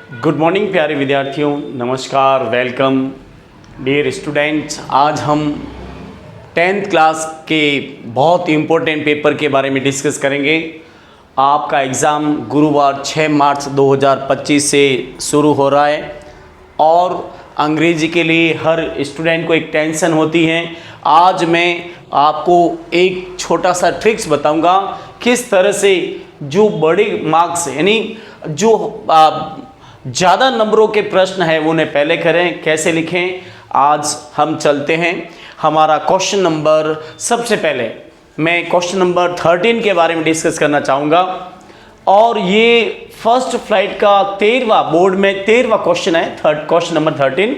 Good morning प्यारे विद्यार्थियों, नमस्कार, वेलकम डियर स्टूडेंट्स। आज हम 10th क्लास के बहुत इम्पोर्टेंट पेपर के बारे में डिस्कस करेंगे। आपका एग्ज़ाम गुरुवार 6 मार्च 2025 से शुरू हो रहा है और अंग्रेजी के लिए हर स्टूडेंट को एक टेंशन होती है। आज मैं आपको एक छोटा सा ट्रिक्स बताऊंगा किस तरह से जो बड़े मार्क्स यानी जो ज़्यादा नंबरों के प्रश्न हैं वो उन्हें पहले करें, कैसे लिखें। आज हम चलते हैं हमारा क्वेश्चन नंबर। सबसे पहले मैं क्वेश्चन नंबर 13 के बारे में डिस्कस करना चाहूँगा और ये फर्स्ट फ्लाइट का 13वां बोर्ड में 13वां क्वेश्चन है, क्वेश्चन नंबर 13।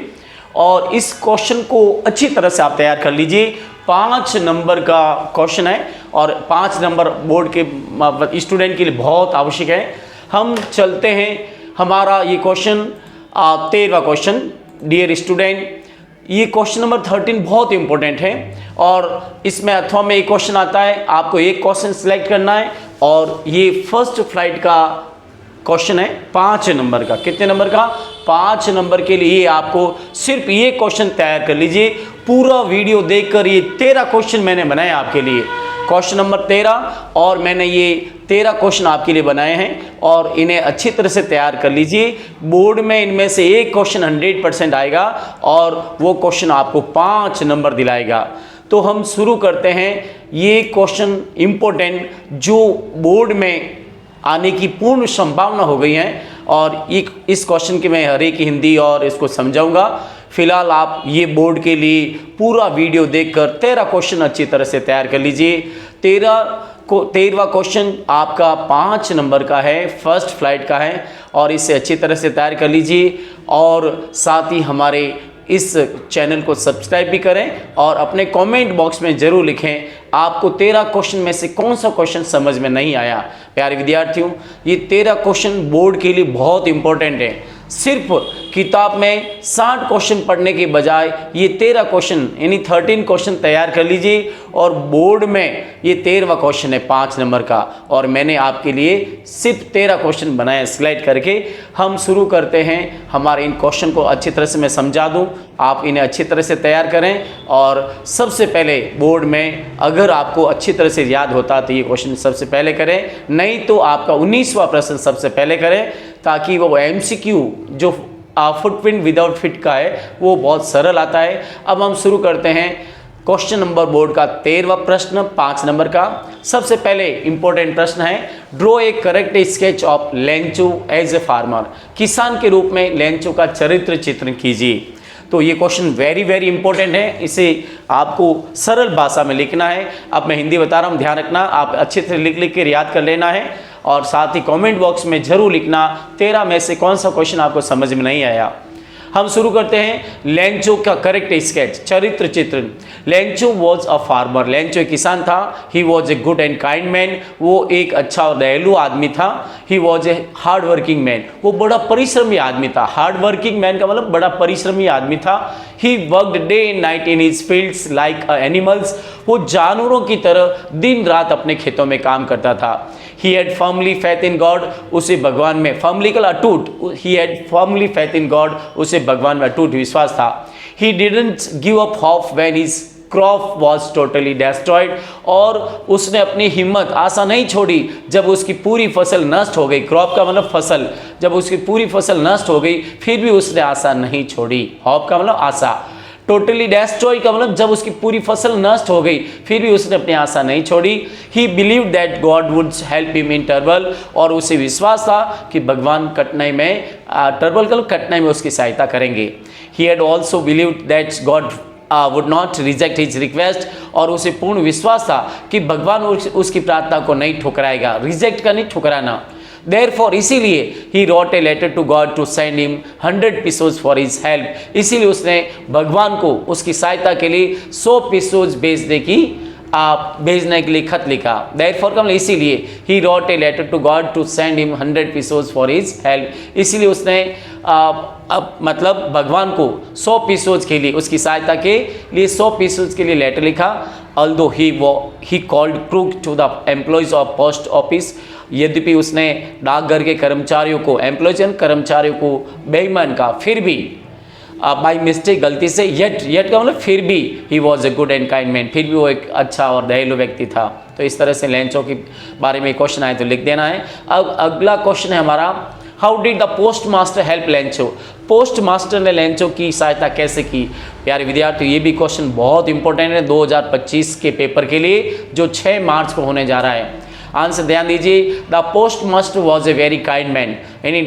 और इस क्वेश्चन को अच्छी तरह से आप तैयार कर लीजिए। 5 नंबर का क्वेश्चन है और 5 नंबर बोर्ड के स्टूडेंट के लिए बहुत आवश्यक है। हम चलते हैं हमारा ये क्वेश्चन 13वां क्वेश्चन। डियर स्टूडेंट, ये क्वेश्चन नंबर 13 बहुत इंपॉर्टेंट है और इसमें अथवा में एक क्वेश्चन आता है, आपको एक क्वेश्चन सिलेक्ट करना है और ये फर्स्ट फ्लाइट का क्वेश्चन है 5 नंबर का। कितने नंबर का? 5 नंबर के लिए आपको सिर्फ ये क्वेश्चन तैयार कर लीजिए। पूरा वीडियो देखकर ये 13 क्वेश्चन मैंने बनाए आपके लिए, क्वेश्चन नंबर 13, और मैंने ये 13 क्वेश्चन आपके लिए बनाए हैं और इन्हें अच्छी तरह से तैयार कर लीजिए। बोर्ड में इनमें से एक क्वेश्चन 100% आएगा और वो क्वेश्चन आपको 5 नंबर दिलाएगा। तो हम शुरू करते हैं। ये क्वेश्चन इम्पोर्टेंट जो बोर्ड में आने की पूर्ण संभावना हो गई है और इस क्वेश्चन की मैं हर एक हिंदी और इसको समझाऊंगा। फिलहाल आप ये बोर्ड के लिए पूरा वीडियो देखकर 13 क्वेश्चन अच्छी तरह से तैयार कर लीजिए। 13वां क्वेश्चन आपका 5 नंबर का है, फर्स्ट फ्लाइट का है और इसे अच्छी तरह से तैयार कर लीजिए और साथ ही हमारे इस चैनल को सब्सक्राइब भी करें और अपने कमेंट बॉक्स में ज़रूर लिखें आपको 13 क्वेश्चन में से कौन सा क्वेश्चन समझ में नहीं आया। प्यारे विद्यार्थियों, ये 13 क्वेश्चन बोर्ड के लिए बहुत इंपॉर्टेंट है। सिर्फ किताब में 60 क्वेश्चन पढ़ने के बजाय ये 13 क्वेश्चन यानी 13 क्वेश्चन तैयार कर लीजिए और बोर्ड में ये 13वां क्वेश्चन है 5 नंबर का और मैंने आपके लिए सिर्फ 13 क्वेश्चन बनाए सिलेक्ट करके। हम शुरू करते हैं। हमारे इन क्वेश्चन को अच्छी तरह से मैं समझा दूं, आप इन्हें अच्छी तरह से तैयार करें। और सबसे पहले बोर्ड में अगर आपको अच्छी तरह से याद होता तो ये क्वेश्चन सबसे पहले करें, नहीं तो आपका 19वां प्रश्न सबसे पहले करें ताकि वो MCQ जो फुटप्रिंट विदाउट फिट का है वो बहुत सरल आता है। अब हम शुरू करते हैं क्वेश्चन नंबर बोर्ड का 13वां प्रश्न 5 नंबर का। सबसे पहले इंपॉर्टेंट प्रश्न है, draw a correct sketch of Lencho as a farmer. किसान के रूप में लेंचो का चरित्र चित्रण कीजिए। तो ये क्वेश्चन वेरी इंपॉर्टेंट है, इसे आपको सरल भाषा में लिखना है। अब मैं हिंदी बता रहा हूँ, ध्यान रखना, आप अच्छे से लिख के याद कर लेना है और साथ ही कमेंट बॉक्स में जरूर लिखना 13 में से कौन सा क्वेश्चन आपको समझ में नहीं आया। हम शुरू करते हैं। लेंचो का करेक्ट स्केच, चरित्र चित्रण। Lencho was a farmer. Lencho किसान था। He was a good and kind man. वो एक अच्छा और दयालु आदमी था। He was a hard working man. वो बड़ा परिश्रमी आदमी था। हार्ड वर्किंग मैन का मतलब बड़ा परिश्रमी आदमी था। He worked day and night in his fields like animals. वो जानवरों की तरह दिन रात अपने खेतों में काम करता था। He had firmly faith in God, उसे भगवान में firmly कल अटूट, he had firmly faith in God, उसे भगवान में अटूट विश्वास था। He didn't give up hope when his crop was totally destroyed, और उसने अपनी हिम्मत आशा नहीं छोड़ी जब उसकी पूरी फसल नष्ट हो गई। क्रॉप का मतलब फसल, जब उसकी पूरी फसल नष्ट हो गई फिर भी उसने आशा नहीं छोड़ी। होप का मतलब आशा। टोटली डेस्ट्रॉय का मतलब जब उसकी पूरी फसल नष्ट हो गई फिर भी उसने अपनी आशा नहीं छोड़ी। ही believe that God would help him in trouble, और उसे विश्वास था कि भगवान कठिनाई में ट्रबल का कठिनाई में उसकी सहायता करेंगे। He had also believe that God would not reject his request, और उसे पूर्ण विश्वास था कि भगवान उसकी प्रार्थना को नहीं ठुकराएगा। रिजेक्ट का नहीं, ठुकराना। Therefore, इसीलिए he wrote a letter to God to send him 100 pesos for his help। इसीलिए उसने भगवान को उसकी सहायता के लिए 100 pesos भेजने के लिए खत लिखा। Therefore का मतलब इसीलिए he wrote a letter to God to send him 100 pesos for his help। इसीलिए उसने मतलब भगवान को 100 pesos के लिए, उसकी सहायता के लिए 100 pesos के लिए लेटर लिखा। Although he called crook to the employees of post office, यद्यपि उसने डाकघर के कर्मचारियों को, एम्प्लॉयज कर्मचारियों को बेईमान कहा, फिर भी बाई मिस्टेक, गलती से, येट का मतलब फिर भी, he was a good and kind man, फिर भी वो एक अच्छा और दयालु व्यक्ति था। तो इस तरह से लेंचो के बारे में क्वेश्चन आए तो लिख देना है। अब अगला क्वेश्चन है हमारा, how did the post master help Lencho? Post master ने लेंचो की सहायता कैसे की? प्यारे विद्यार्थियों, ये भी क्वेश्चन बहुत इंपॉर्टेंट है 2025 के पेपर के लिए, जो 6 मार्च को होने जा रहा है। आंसर ध्यान दीजिए, the post master was a very kind man, यानी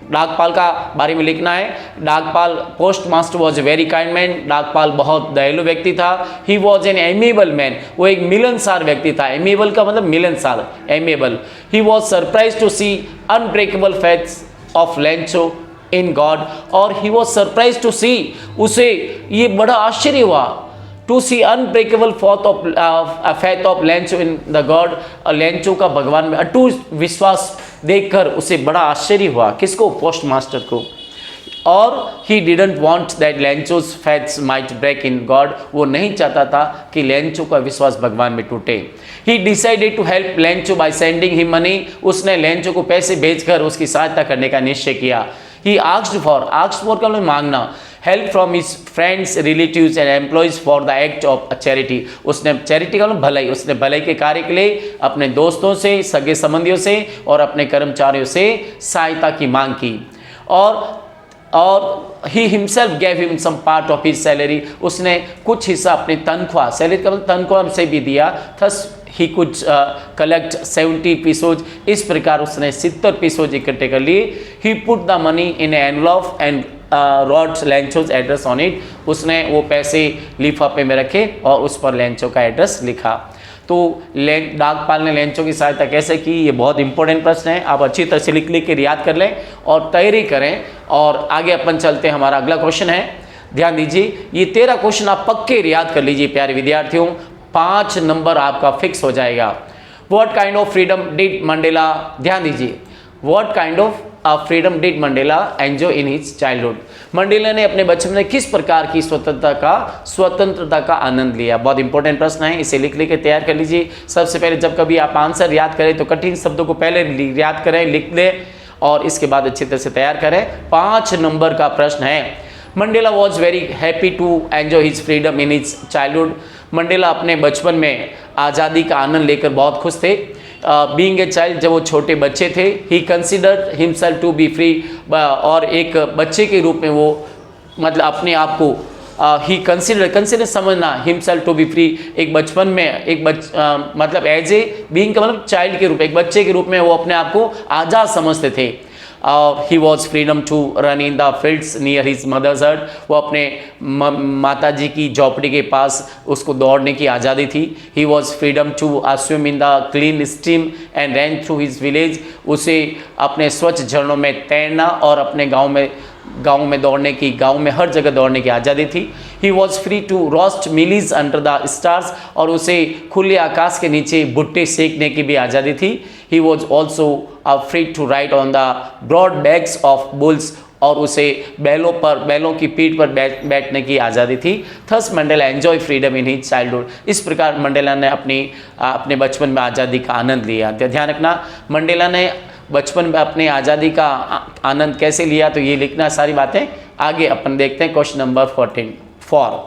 डाकपाल का बारे में लिखना है। डाकपाल, post master was a very kind man, डाकपाल बहुत दयालु व्यक्ति था। He was an amiable man, वो एक मिलनसार व्यक्ति था। एमेबल का मतलब मिलनसार, amiable. He was surprise to see unbreakable faiths of Lencho in God, और he was surprise to see, उसे ये बड़ा आश्चर्य हुआ, to see unbreakable faith of Lencho in the God, Lencho का भगवान में अटूट विश्वास देखकर उसे बड़ा आश्चर्य हुआ। किसको? पोस्ट मास्टर को। और he didn't want that Lencho's faiths might break in God, वो नहीं चाहता था कि लेंचो का विश्वास भगवान में टूटे। He decided to help Lencho by sending him money, उसने लेंचो को पैसे भेजकर उसकी सहायता करने का निश्चय किया। ही आस्क्ड फॉर का मतलब मांगना, help from his friends, relatives and employees for the act of charity, उसने चैरिटी का मतलब भलाई, उसने भलाई के कार्य के लिए अपने दोस्तों से, सगे संबंधियों से और अपने कर्मचारियों से सहायता की मांग की। और he himself gave him some part of his salary, उसने कुछ हिस्सा अपनी तनख्वाह, सैलरी का मतलब तनख्वाह से भी दिया। Thus he could collect 70 pesos, इस प्रकार उसने 70 पीसोज इकट्ठे कर लिए। He put the money in envelope and wrote Lencho's address on it, उसने वो पैसे लिफाफे में रखे और उस पर लेंचो का एड्रेस लिखा। तो डाकपाल ने लेंचो की सहायता कैसे की, ये बहुत इंपॉर्टेंट प्रश्न है। आप अच्छी तरह से लिख के याद कर लें और तैयारी करें। और आगे अपन चलते हैं, हमारा अगला क्वेश्चन है, ध्यान दीजिए, ये 13 क्वेश्चन आप पक्के याद कर लीजिए प्यारे विद्यार्थियों, 5 नंबर आपका फिक्स हो जाएगा। What kind of freedom did Mandela, ध्यान दीजिए, what kind of freedom did Mandela enjoy in his childhood, Mandela ने अपने बचपन में किस प्रकार की स्वतंत्रता का आनंद लिया? बहुत इंपॉर्टेंट प्रश्न है, इसे लिख के तैयार कर लीजिए। सबसे पहले जब कभी आप आंसर याद करें तो कठिन शब्दों को पहले याद करें, लिख लें और इसके बाद अच्छी तरह से तैयार करें। 5 नंबर का प्रश्न है, Mandela was very happy to enjoy his freedom in his childhood, Mandela अपने बचपन में आज़ादी का आनंद लेकर बहुत खुश थे। बीइंग ए चाइल्ड, जब वो छोटे बच्चे थे, he considered himself to be free, और एक बच्चे के रूप में वो मतलब अपने आप को ही कंसिडर समझना, हिमसेल्फ टू बी फ्री, एक बचपन में मतलब एज ए बीइंग का मतलब चाइल्ड के रूप, एक बच्चे के रूप में वो अपने आप को आज़ाद समझते थे। He was freedom to run in the fields near his mother's hut, वो अपने माता जी की झोपड़ी के पास उसको दौड़ने की आज़ादी थी। He was freedom to swim in the clean stream and run through his village, उसे अपने स्वच्छ झरनों में तैरना और अपने गाँव में दौड़ने की, गाँव में हर जगह दौड़ने की आज़ादी थी। He was free to roast mealies under the stars, और उसे खुले आकाश के नीचे भुट्टे सेकने की भी आज़ादी थी। He was also free to ride on the broad backs of bulls, और उसे बैलों की पीठ पर बैठने की आज़ादी थी। Thus Mandela enjoy freedom in his childhood, इस प्रकार मंडेला ने अपने बचपन में आज़ादी का आनंद लिया। ध्यान रखना, मंडेला ने बचपन में अपने आज़ादी का आनंद कैसे लिया, तो ये लिखना सारी बातें। आगे अपन देखते हैं question number 14।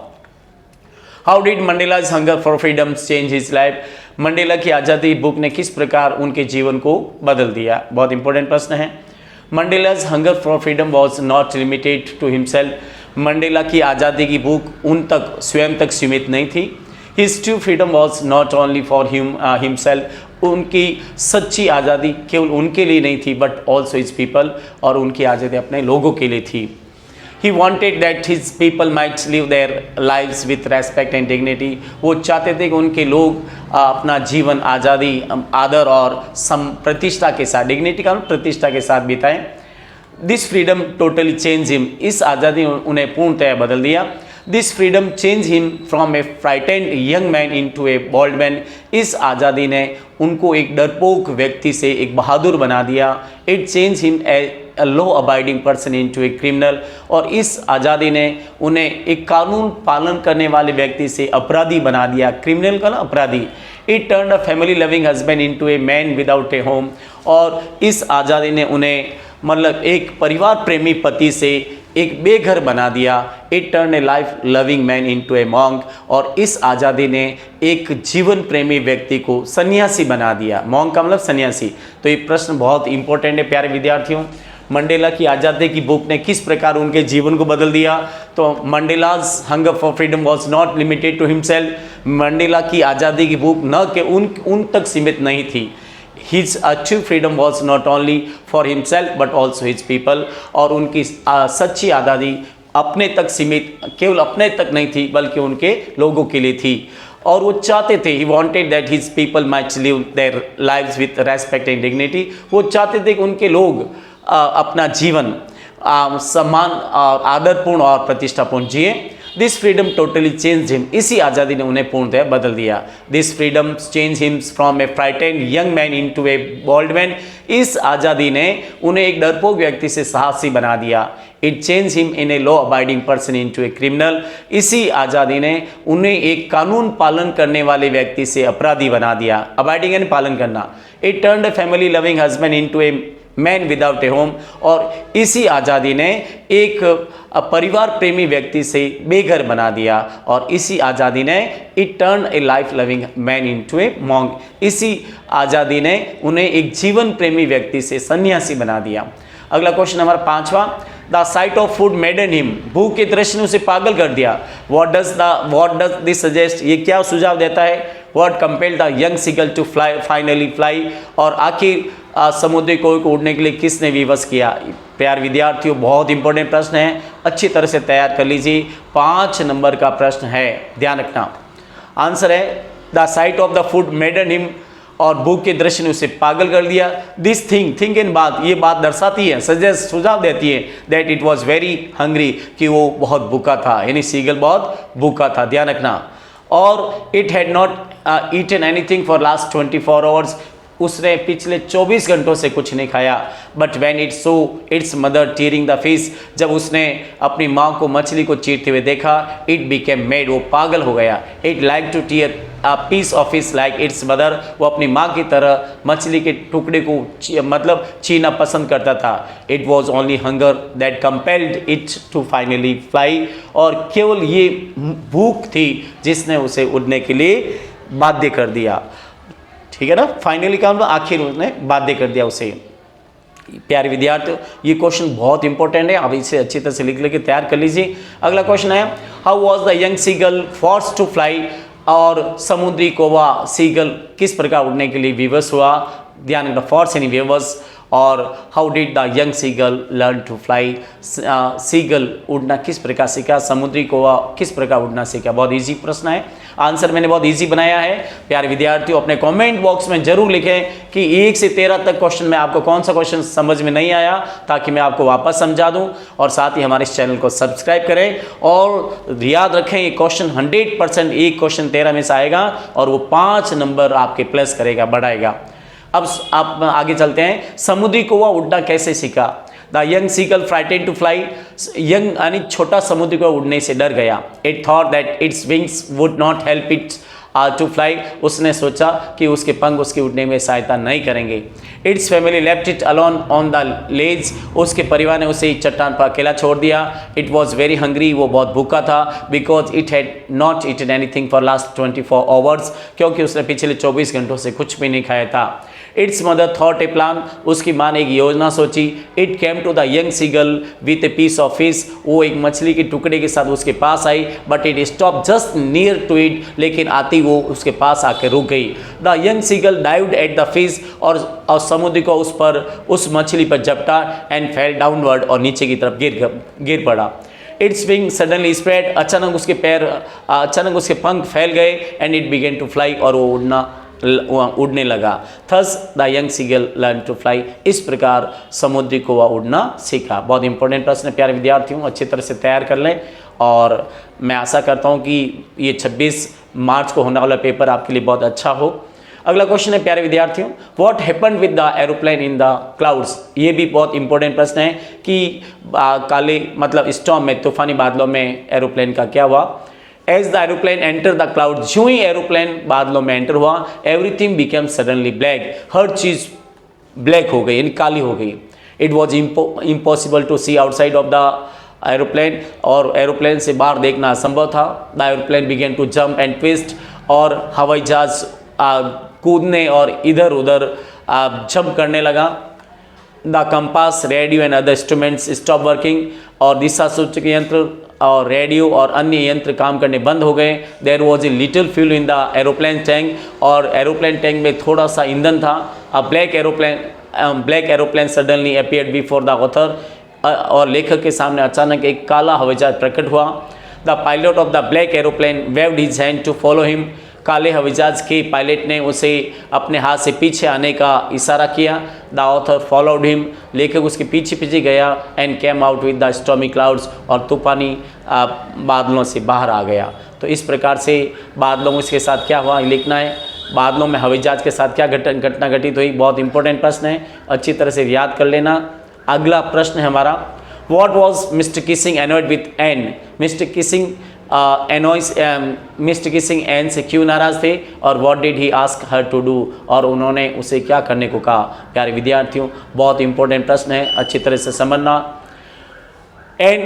How did Mandela's hunger for freedom change his life, Mandela की आज़ादी बुक ने किस प्रकार उनके जीवन को बदल दिया? बहुत इंपॉर्टेंट प्रश्न है। Mandela's hunger for freedom was not limited to himself, Mandela की आज़ादी की भूख उन तक स्वयं तक सीमित नहीं थी। His true freedom was not only for himself, उनकी सच्ची आज़ादी केवल उनके लिए नहीं थी बट ऑल्सो हिज पीपल, और उनकी आज़ादी अपने लोगों के लिए थी। He wanted that his people might live their lives with respect and dignity, वो चाहते थे कि उनके लोग अपना जीवन आज़ादी, आदर और प्रतिष्ठा के साथ, डिग्निटी का प्रतिष्ठा के साथ बिताएं। This freedom totally change him, इस आज़ादी ने उन्हें पूर्णतः बदल दिया। This freedom change him from a frightened young man into a bold man, इस आज़ादी ने उनको एक डरपोक व्यक्ति से एक बहादुर बना दिया। It change him a law abiding person into a criminal, और इस आज़ादी ने उन्हें एक कानून पालन करने वाले व्यक्ति से अपराधी बना दिया। क्रिमिनल का ना अपराधी। It turn a family loving husband into a man without A home, और इस आज़ादी ने उन्हें मतलब एक परिवार प्रेमी पति से एक बेघर बना दिया। It turn A life loving man into A monk, और इस आज़ादी ने एक जीवन प्रेमी व्यक्ति को सन्यासी बना दिया। मॉन्क का मतलब सन्यासी। तो ये प्रश्न बहुत इंपॉर्टेंट है प्यारे विद्यार्थियों। मंडेला की आज़ादी की बुक ने किस प्रकार उनके जीवन को बदल दिया? तो Mandela's hunger for freedom was not limited to himself. Mandela की आज़ादी की बुक न के उन तक सीमित नहीं थी। His true freedom was not only for himself but also his people, और उनकी सच्ची आज़ादी अपने तक सीमित, केवल अपने तक नहीं थी बल्कि उनके लोगों के लिए थी। और वो चाहते थे, he wanted that his people might live their lives with respect and dignity। वो चाहते थे कि उनके लोग अपना जीवन सम्मान और आदरपूर्ण और प्रतिष्ठापूर्ण जिए। This freedom totally change him, इसी आज़ादी ने उन्हें पूर्णतः बदल दिया। This freedom change him from a frightened young man into a bold man, इस आज़ादी ने उन्हें एक डरपोक व्यक्ति से साहसी बना दिया। It change him in A law abiding person into a criminal, इसी आज़ादी ने उन्हें एक कानून पालन करने वाले व्यक्ति से अपराधी बना दिया। अबाइडिंग यानी पालन करना। It turn a family loving husband into a man without A home, और इसी आज़ादी ने एक परिवार प्रेमी व्यक्ति से बेघर बना दिया। और इसी आज़ादी ने it turn A life loving man into A monk, इसी आज़ादी ने उन्हें एक जीवन प्रेमी व्यक्ति से सन्यासी बना दिया। अगला क्वेश्चन हमारा 5वां, the sight of food maiden him, भूख के दृश्य ने उसे पागल कर दिया। व्हाट डज दिस सजेस्ट, ये क्या सुझाव देता है? What compelled the young seagull to fly finally fly, और आखिर समुद्री कोयल को उड़ने के लिए किसने विवश किया? प्यार विद्यार्थियों, बहुत इंपॉर्टेंट प्रश्न है, अच्छी तरह से तैयार कर लीजिए। 5 नंबर का प्रश्न है, ध्यान रखना। आंसर है the sight of the food maiden him, और भूख के दृश्य ने उसे पागल कर दिया। दिस थिंग इन बात, ये बात दर्शाती है, सजेस्ट सुझाव देती है that it was very hungry, कि वो बहुत भूखा था, यानी सीगल बहुत भूखा था, ध्यान रखना। और it had not eaten anything for last 24 hours, उसने पिछले 24 घंटों से कुछ नहीं खाया। But when it saw its mother tearing the fish, जब उसने अपनी माँ को मछली को चीरते हुए देखा, इट बिकेम मैड, वो पागल हो गया। It like to tear a piece of fish like its mother, वो अपनी माँ की तरह मछली के टुकड़े को मतलब छीना पसंद करता था। It was only hunger that compelled it to finally fly, और केवल ये भूख थी जिसने उसे उड़ने के लिए बाध्य कर दिया। ठीक है ना, फाइनली का मतलब आखिर उसने बाध्य कर दिया उसे। प्यारे विद्यार्थियों, ये क्वेश्चन बहुत इंपॉर्टेंट है, आप इसे अच्छी तरह से लिख लेके तैयार कर लीजिए। अगला क्वेश्चन है, how was the young seagull forced to fly, और समुद्री कौवा सीगल किस प्रकार उड़ने के लिए विवश हुआ? ध्यान रखना, फोर्स यानी विवश। और how did the young seagull learn to fly, seagull उड़ना किस प्रकार सीखा, समुद्री कौवा किस प्रकार उड़ना सीखा? बहुत इजी प्रश्न है, आंसर मैंने बहुत इजी बनाया है। प्यारे विद्यार्थियों, अपने कमेंट बॉक्स में जरूर लिखें कि 1 से 13 तक क्वेश्चन में आपको कौन सा क्वेश्चन समझ में नहीं आया, ताकि मैं आपको वापस समझा दूं। और साथ ही हमारे इस चैनल को सब्सक्राइब करें, और याद रखें ये क्वेश्चन 100% एक क्वेश्चन 13 में से आएगा, और वो 5 नंबर आपके प्लस करेगा, बढ़ाएगा। अब आप आगे चलते हैं, समुद्री कौवा उड़ना कैसे सीखा? The young seagull frightened to fly, young यानी छोटा समुद्री कौवा उड़ने से डर गया। It thought that its wings would not help it to fly, उसने सोचा कि उसके पंख उसके उड़ने में सहायता नहीं करेंगे। It's family left it alone on the ledge, उसके परिवार ने उसे चट्टान पर अकेला छोड़ दिया। इट वॉज वेरी हंग्री, वो बहुत भूखा था। Because it had not eaten anything for last 24 hours, क्योंकि उसने पिछले 24 घंटों से कुछ भी नहीं खाया था। Its mother thought a plan, उसकी माँ ने एक योजना सोची। It came to the young seagull with a piece of fish, वो एक मछली के टुकड़े के साथ उसके पास आई। But it stop just near to it, लेकिन आती वो उसके पास आकर रुक गई। The young seagull dived at the fish, और समुद्र को उस मछली पर झपटा एंड फेल डाउनवर्ड, और नीचे की तरफ गिर पड़ा। इट्स विंग सडनली स्प्रेड, अचानक उसके पंख फैल गए। And it began to fly, और वो उड़ने लगा। Thus the young seagull learn to fly, इस प्रकार समुद्री कौवा उड़ना सीखा। बहुत इंपॉर्टेंट प्रश्न है प्यारे विद्यार्थियों, अच्छी तरह से तैयार कर लें, और मैं आशा करता हूँ कि ये 26 मार्च को होने वाला पेपर आपके लिए बहुत अच्छा हो। अगला क्वेश्चन है प्यारे विद्यार्थियों, what happened with the aeroplane in the clouds, ये भी बहुत इंपॉर्टेंट प्रश्न है कि काले मतलब स्टॉर्म में, तूफानी बादलों में एरोप्लेन का क्या हुआ? As the aeroplane enter the cloud, जो ही एरोप्लेन बादलों में एंटर हुआ, एवरीथिंग बिकेम सडनली ब्लैक, हर चीज ब्लैक हो गई, यानी काली हो गई। It was impossible to see outside of the aeroplane, और एरोप्लेन से बाहर देखना असंभव था। The aeroplane began to jump and twist, और हवाई जहाज कूदने और इधर उधर जंप करने लगा। The compass, radio and other instruments stop working, और दिशा सूचक यंत्र और रेडियो और अन्य यंत्र काम करने बंद हो गए। There was a little fuel in the aeroplane tank, और एरोप्लेन टैंक में थोड़ा सा ईंधन था। A black aeroplane suddenly appeared before the author, और लेखक के सामने अचानक एक काला हवाई जहाज प्रकट हुआ। The pilot of the black aeroplane waved his hand to follow him, काले हवाई जहाज के पायलट ने उसे अपने हाथ से पीछे आने का इशारा किया। द ऑथर फॉलोड हिम, लेखक उसके पीछे पीछे गया। And came out with the stormy clouds, और तूफानी बादलों से बाहर आ गया। तो इस प्रकार से बादलों में इसके साथ क्या हुआ लिखना है। बादलों में हवाई जहाज के साथ क्या घटना घटित हुई, बहुत इंपॉर्टेंट प्रश्न है, अच्छी तरह से याद कर लेना। अगला प्रश्न है हमारा, what was Mr Keesing annoyed with Anne, Mr Keesing Anne से क्यों नाराज थे, और what did he ask her to do, और उन्होंने उसे क्या करने को कहा। प्यारे विद्यार्थियों, बहुत इंपॉर्टेंट प्रश्न है, अच्छी तरह से समझना। एन,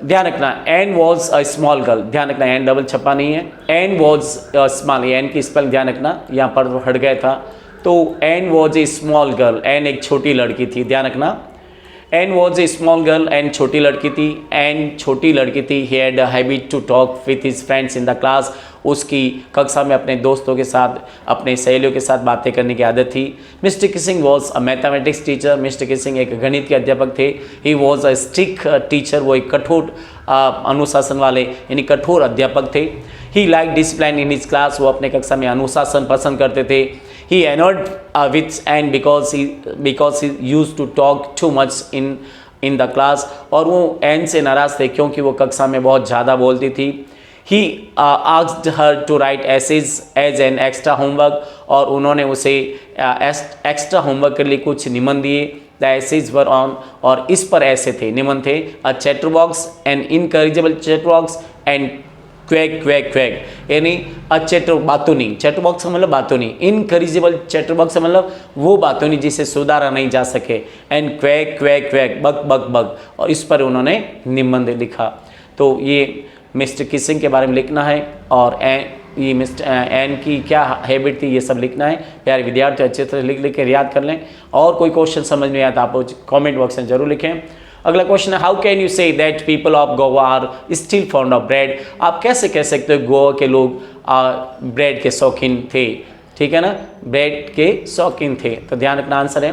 ध्यान रखना, Anne was a small girl, ध्यान रखना एन डबल छपा नहीं है, एन वॉज स्मॉल, एन की स्पेलिंग ध्यान रखना, यहाँ पर हट गया था। तो Anne was a small girl, Anne एक छोटी लड़की थी, ध्यान रखना। Anne was a small girl, Anne छोटी लड़की थी, एन छोटी लड़की थी। He had a habit to talk with his friends in the class, उसकी कक्षा में अपने दोस्तों के साथ, अपने सहेलियों के साथ बातें करने की आदत थी। Mr Keesing was a mathematics teacher, Mr Keesing एक गणित के अध्यापक थे। He was a strict teacher, वो एक कठोर अनुशासन वाले यानी कठोर अध्यापक थे। He like discipline in his class, वो अपने कक्षा में अनुशासन पसंद करते थे। He annoyed with Anne because he used to talk too much in the class, और वो एन से नाराज थे क्योंकि वो कक्षा में बहुत ज़्यादा बोलती थी। He asked her to write essays as an extra homework, और उन्होंने उसे एक्स्ट्रा होमवर्क के लिए कुछ निबंध दिए। The essays were on, और इस पर ऐसे थे, निबंध थे, a chatterbox, an incorrigible chatterbox, and quack quack quack, यानी बातूनी, चैटरबॉक्स का मतलब बातूनी, इनकरिजिबल चैटरबॉक्स का मतलब वो बातूनी जिसे सुधारा नहीं जा सके। एंड क्वैक क्वैक क्वैक, बक बक बक, और इस पर उन्होंने निबंध लिखा। तो ये मिस्टर किसिंग के बारे में लिखना है, और ये मिस्टर एन की क्या हैबिट थी ये सब लिखना है। प्यारे विद्यार्थी अच्छे तरह लिख के याद कर लें, और कोई क्वेश्चन समझ में आया तो आप कॉमेंट बॉक्स में जरूर लिखें। अगला क्वेश्चन है, how can you say that people of Goa are still fond of bread, आप कैसे कह सकते हो गोवा के लोग ब्रेड के शौकीन थे, ठीक है ना, ब्रेड के शौकीन थे। तो ध्यान रखना आंसर है,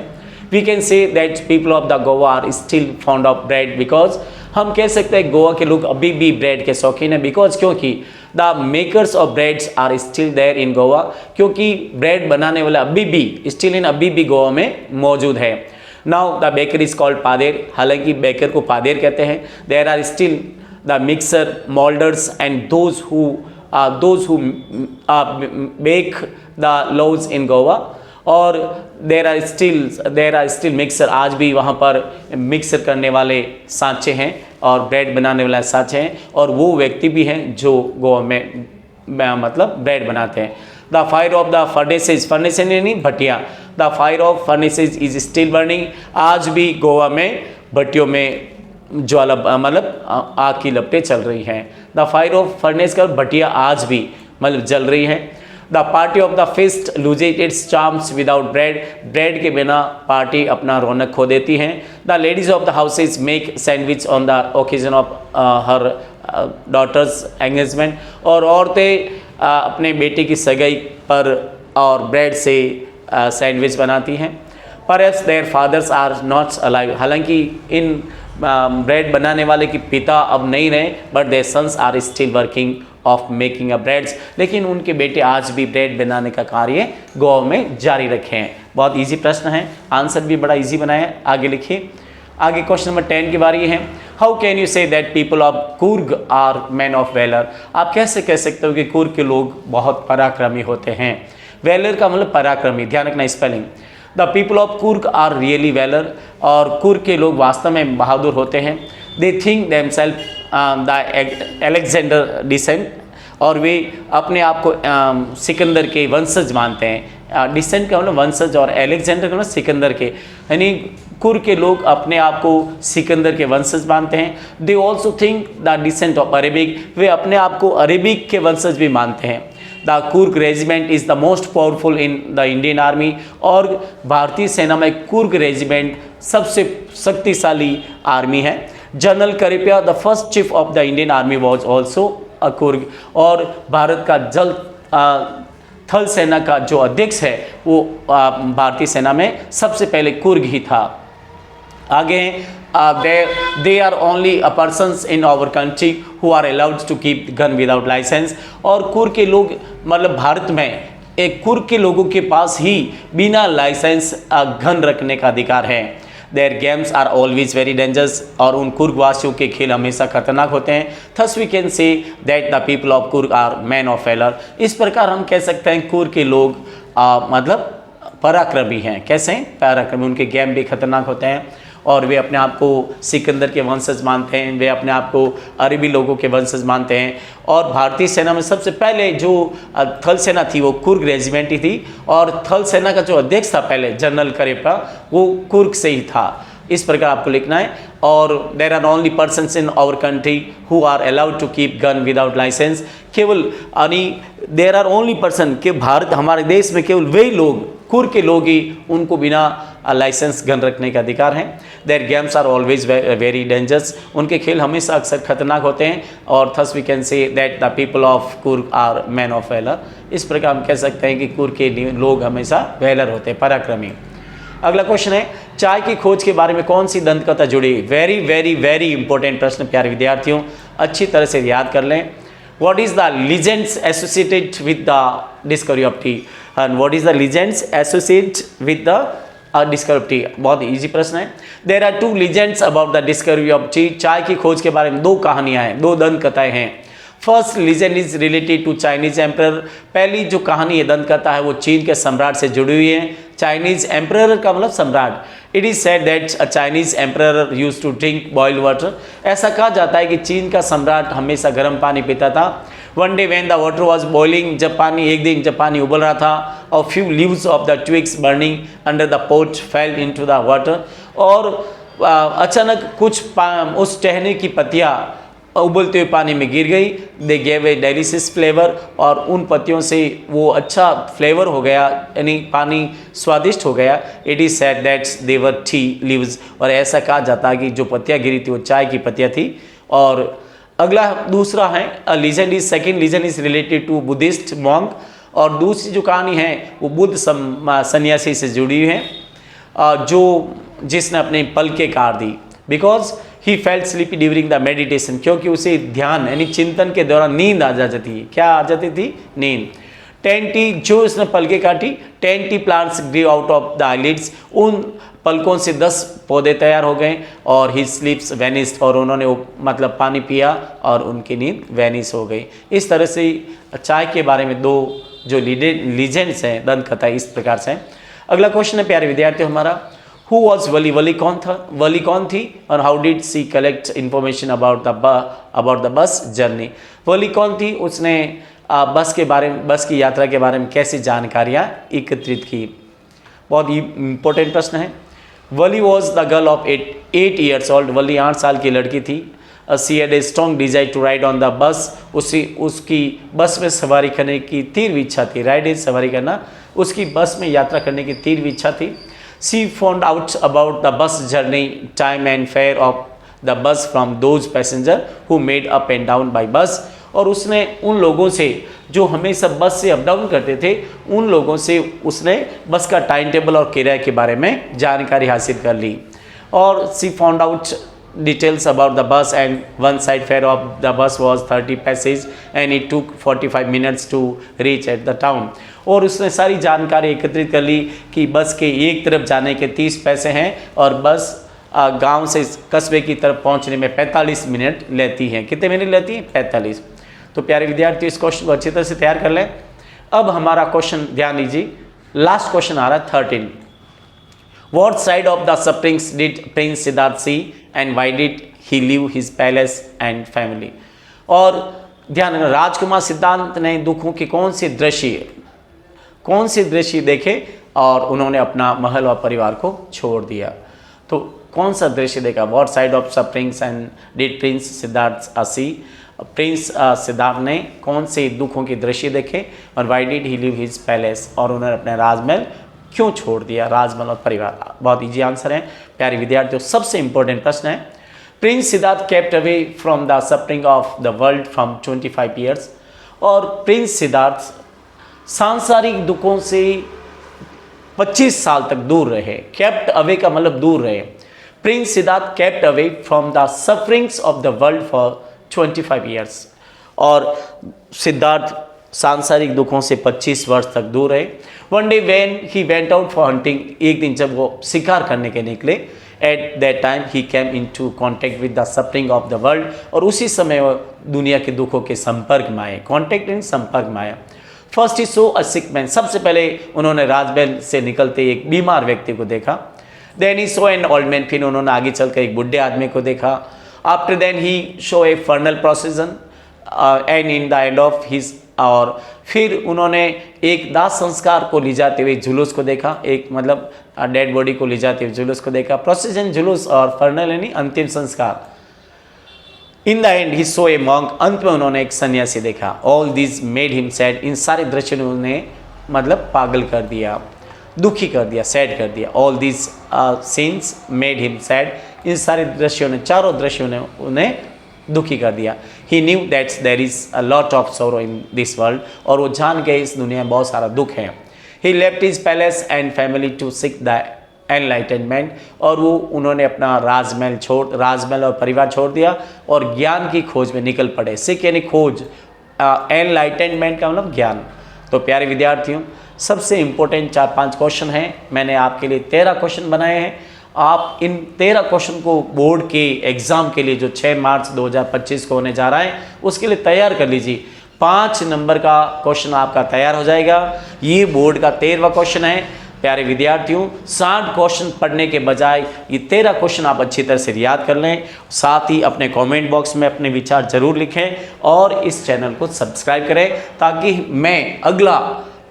we can say that people of the Goa are still fond of bread because, हम कह सकते हैं गोवा के लोग अभी भी ब्रेड के शौकीन है। बिकॉज क्योंकि the makers of breads are still there in Goa, क्योंकि ब्रेड बनाने वाला अभी भी स्टिल इन अभी भी गोवा में मौजूद है। Now the baker is called pader, हालांकि बेकर को पादेर कहते हैं। There are still the mixer, moulders and those who bake the loaves in Goa, और देर आर स्टिल मिक्सर, आज भी वहाँ पर मिक्सर करने वाले सांचे हैं और ब्रेड बनाने वाले सांचे हैं, और वो व्यक्ति भी हैं जो गोवा में मतलब ब्रेड बनाते हैं। The fire of the furnaces, furnace नहीं भट्टियाँ, the fire of furnaces is still burning, आज भी गोवा में भट्टियों में ज्वाला मतलब आग की लपटें चल रही हैं। द फायर ऑफ फर्नेस का भट्टियाँ आज भी मतलब जल रही हैं। The party of the fest loses its charms without bread, bread के बिना पार्टी अपना रौनक खो देती हैं। The ladies of the houses make sandwich on the occasion of her daughter's engagement, और औरतें अपने बेटे की सगाई पर और ब्रेड से सैंडविच बनाती हैं। Perhaps their fathers are not alive, हालांकि इन ब्रेड बनाने वाले के पिता अब नहीं रहे, but their sons are still working of making a breads, लेकिन उनके बेटे आज भी ब्रेड बनाने का कार्य गोवा में जारी रखे हैं। बहुत इजी प्रश्न है, आंसर भी बड़ा इजी बनाया है। आगे लिखिए, आगे क्वेश्चन नंबर 10 की बारी है, how can you say that people of Coorg are man of valour, आप कैसे कह सकते हो कि कुर्ग के लोग बहुत पराक्रमी होते हैं। वेलर का मतलब पराक्रमी, ध्यान रखना spelling. The people of Coorg are really valour, और कुर्ग के लोग वास्तव में बहादुर होते हैं। They think themselves the Alexander descent, और वे अपने आप को सिकंदर के वंशज मानते हैं। डिसेंट का मतलब वंशज और अलेक्जेंडर का मतलब सिकंदर के, यानी कुर के लोग अपने आप को सिकंदर के वंशज मानते हैं। They also think the descent of Arabic, वे अपने आप को अरेबिक के वंशज भी मानते हैं। The Coorg regiment is the most powerful in the Indian army, और भारतीय सेना में कुर्ग रेजिमेंट सबसे शक्तिशाली आर्मी है। General Cariappa the first chief of the Indian army was also a Coorg, और भारत का थल सेना का जो अध्यक्ष है वो भारतीय सेना में सबसे पहले कुर्ग ही था। आगे they are only a persons in our country who are allowed to keep gun without licence, और कुर्ग के लोग मतलब भारत में एक कुर्ग के लोगों के पास ही बिना लाइसेंस गन रखने का अधिकार है। Their games are always very dangerous, और उन कुर्ग वासियों के खेल हमेशा खतरनाक होते हैं। Thus we can say that the people of Coorg are man of valour, इस प्रकार हम कह सकते हैं कुर्ग के लोग मतलब पराक्रमी हैं। कैसे पराक्रमी, उनके गेम भी खतरनाक होते हैं, और वे अपने आप को सिकंदर के वंशज मानते हैं, वे अपने आप को अरबी लोगों के वंशज मानते हैं। और भारतीय सेना में सबसे पहले जो थल सेना थी वो कुर्ग रेजिमेंट ही थी, और थल सेना का जो अध्यक्ष था पहले जनरल करिप्पा वो कुर्ग से ही था। इस प्रकार आपको लिखना है। और there are only persons in our country who are allowed to keep gun without licence, केवल यानी देर आर ओनली पर्सन के भारत हमारे देश में केवल वही लोग कुर्ग के लोग ही उनको बिना लाइसेंस गन रखने का अधिकार हैं। Their games are always very dangerous, उनके खेल हमेशा अक्सर खतरनाक होते हैं। और thus we can say that the people of Coorg are man of valour, इस प्रकार हम कह सकते हैं कि कुर्ग के लोग हमेशा वैलर होते हैं, पराक्रमी। अगला क्वेश्चन है, चाय की खोज के बारे में कौन सी दंतकथा जुड़ी? वेरी वेरी वेरी इंपॉर्टेंट प्रश्न प्यारे विद्यार्थियों, अच्छी तरह से याद कर लें। What is the legends associated with the discovery of tea? And what is the legends associated with the discovery of tea? बहुत इजी प्रश्न है। There are two legends about the discovery of tea. चाय की खोज के बारे में दो कहानियां हैं, दो दंत कथाएं हैं। First legend is related to Chinese emperor, पहली जो कहानी है दंत कथा है वो चीन के सम्राट से जुड़ी हुई है। चाइनीज एम्परर का मतलब सम्राट। It is said that a Chinese emperor used to drink boiled water, ऐसा कहा जाता है कि चीन का सम्राट हमेशा गर्म पानी पीता था। One day when the water was boiling, एक दिन जब पानी उबल रहा था, और few leaves of the twigs burning under the pot fell into the water, और अचानक कुछ उस टहनी की पत्तियां उबलते हुए पानी में गिर गई। They gave a delicious flavour, और उन पत्तियों से वो अच्छा फ्लेवर हो गया, यानी पानी स्वादिष्ट हो गया। It is said that's they were tea leaves, और ऐसा कहा जाता है कि जो पत्तियां गिरी थी वो चाय की पत्तियां थी। और अगला दूसरा है legend is second legend is related to Buddhist monk, और दूसरी जो कहानी है वो बुद्ध सन्यासी से जुड़ी हुई है, जो जिसने अपने पलकें काट दी। Because he felt sleepy during the meditation, क्योंकि उसे ध्यान यानी चिंतन के दौरान नींद आ जाती है। क्या आ जाती थी? नींद। 10 जो इसने पलकें काटी, 10 plants grew out of the eyelids, उन पलकों से 10 पौधे तैयार हो गए। और ही स्लीप्स वेनिस्ड, और उन्होंने मतलब पानी पिया और उनकी नींद वेनिस हो गई। इस तरह से चाय के बारे में दो जो लीजेंड्स हैं दंत कथा इस प्रकार से हैं। अगला क्वेश्चन है प्यारे विद्यार्थियों हमारा, हु वॉज वली? वली कौन था? वली कौन थी? और how did she collect information about the bus journey? Valli कौन थी? उसने बस की यात्रा के बारे में कैसी जानकारियाँ एकत्रित की? बहुत ही इंपॉर्टेंट प्रश्न है। Valli was the girl of 8 years old, Valli 8 साल की लड़की थी। She had a strong desire to ride on the bus, उसकी बस में सवारी करने की तीव्र इच्छा थी। राइड इज सवारी करना, उसकी बस में यात्रा करने की तीव्र इच्छा थी। She found out about the bus journey, time and fare of the bus from those passengers who made up and down by bus, और उसने उन लोगों से जो हमेशा बस से अप डाउन करते थे, उन लोगों से उसने बस का टाइम टेबल और किराए के बारे में जानकारी हासिल कर ली। और she found out details about the bus, and one side fare of the bus was 30 paise and it took 45 minutes to reach at the town, और उसने सारी जानकारी एकत्रित कर ली कि बस के एक तरफ जाने के 30 पैसे हैं और बस गांव से कस्बे की तरफ पहुंचने में 45 मिनट लेती हैं। कितने मिनट लेती हैं? 45। तो प्यारे विद्यार्थी इस क्वेश्चन को अच्छी तरह से तैयार कर लें। अब हमारा क्वेश्चन ध्यान दीजिए, लास्ट क्वेश्चन आ रहा है 13। What side of the sufferings did Prince Siddharth see and why did he leave his palace and family? और ध्यान रखना, राजकुमार सिद्धांत ने दुखों के कौन सी दृश्य देखे और उन्होंने अपना महल और परिवार को छोड़ दिया। तो कौन सा दृश्य देखा? What sight of sufferings and did prince Siddhartha see? Prince Siddhartha ने कौन से दुखों के दृश्य देखे और why did he leave his palace, और उन्होंने अपने राजमहल क्यों छोड़ दिया? राजमहल और परिवार। बहुत इजी आंसर है प्यारे विद्यार्थियों। सबसे इंपॉर्टेंट प्रश्न है, Prince Siddharth kept away from the suffering of the world from 25 years. और प्रिंस सिद्धार्थ सांसारिक दुखों से 25 साल तक दूर रहे। केप्ट अवे का मतलब दूर रहे। Prince Siddharth kept away from the sufferings of the world for 25 years. और सिद्धार्थ सांसारिक दुखों से 25 वर्ष तक दूर रहे। One day when he went out for hunting, एक दिन जब वो शिकार करने के निकले, at that time he came into contact with the suffering of the world, और उसी समय वो दुनिया के दुखों के संपर्क में आए। कॉन्टैक्ट इन संपर्क में आया। फर्स्ट ही सो अ सिक मैन, सबसे पहले उन्होंने राजमहल से निकलते एक बीमार व्यक्ति को देखा। Then he saw an old man, फिर उन्होंने आगे चलकर एक बुढ़े आदमी को देखा। After then he saw a funeral procession and in the end of his, और फिर उन्होंने एक दाह संस्कार को ले जाते हुए जुलूस को देखा, एक मतलब डेड बॉडी को ले जाते हुए जुलूस को देखा। प्रोसीजन जुलूस और फर्नल यानी अंतिम संस्कार। In the end he saw a monk, अंत में उन्होंने एक सन्यासी देखा। All this made him sad, इन सारे दृश्यों ने उन्हें मतलब पागल कर दिया, दुखी कर दिया, सैड कर दिया। All this scenes made him sad, इन सारे दृश्यों ने, चारों दृश्यों ने उन्हें दुखी कर दिया। He knew that's there is a lot of sorrow in this world, और वो जान गए इस दुनिया में बहुत सारा दुख है। He left his palace and family to seek the enlightenment, और वो उन्होंने अपना राजमहल और परिवार छोड़ दिया और ज्ञान की खोज में निकल पड़े। सीख यानी खोज, एनलाइटनमेंट का मतलब ज्ञान। तो प्यारे विद्यार्थियों, सबसे इम्पोर्टेंट 4-5 क्वेश्चन हैं। मैंने आपके लिए 13 क्वेश्चन बनाए हैं। आप इन 13 क्वेश्चन को बोर्ड के एग्ज़ाम के लिए जो 6 मार्च 2025 को होने जा रहा है उसके लिए तैयार कर लीजिए। 5 नंबर का क्वेश्चन आपका तैयार हो जाएगा। ये बोर्ड का 13वां क्वेश्चन है। प्यारे विद्यार्थियों, 60 क्वेश्चन पढ़ने के बजाय ये 13 क्वेश्चन आप अच्छी तरह से याद कर लें। साथ ही अपने कमेंट बॉक्स में अपने विचार जरूर लिखें और इस चैनल को सब्सक्राइब करें, ताकि मैं अगला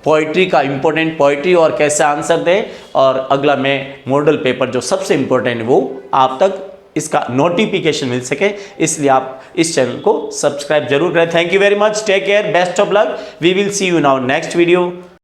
पोइट्री का इम्पोर्टेंट पोइट्री और कैसे आंसर दें, और अगला मैं मॉडल पेपर जो सबसे इम्पोर्टेंट है वो आप तक इसका नोटिफिकेशन मिल सके। इसलिए आप इस चैनल को सब्सक्राइब जरूर करें। Thank you very much, take care, best of luck, we will see you in our next video.